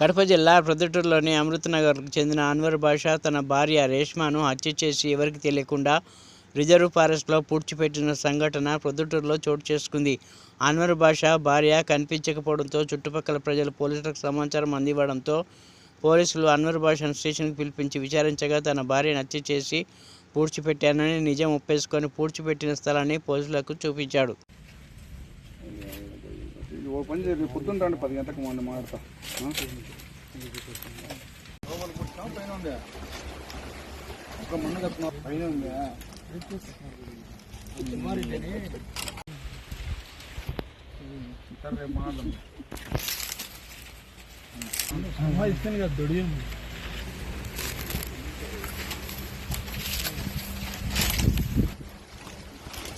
కడప జిల్లా ప్రొద్దుటూరులోని అమృతనగర్కు చెందిన అన్వర్ బాషా తన భార్య రేష్మాను హత్య చేసి ఎవరికి తెలియకుండా రిజర్వ్ ఫారెస్ట్లో పూడ్చిపెట్టిన సంఘటన ప్రొద్దుటూరులో చోటు చేసుకుంది. అన్వర్ బాషా భార్య కనిపించకపోవడంతో చుట్టుపక్కల ప్రజలు పోలీసులకు సమాచారం అందివ్వడంతో పోలీసులు అన్వర్ బాషాను స్టేషన్కు పిలిపించి విచారించగా తన భార్యను హత్య చేసి పూడ్చిపెట్టానని నిజం ఒప్పేసుకొని పూడ్చిపెట్టిన స్థలాన్ని పోలీసులకు చూపించాడు. ఓ పని చేసి పొద్దున్న రండి 10 గంటలకు మొన్న మాడతా పైన ఉందా ఒక మొన్న కప్పిన పైన ఉందా రేపు మాడదాం ఇస్తాను కదా దొడియం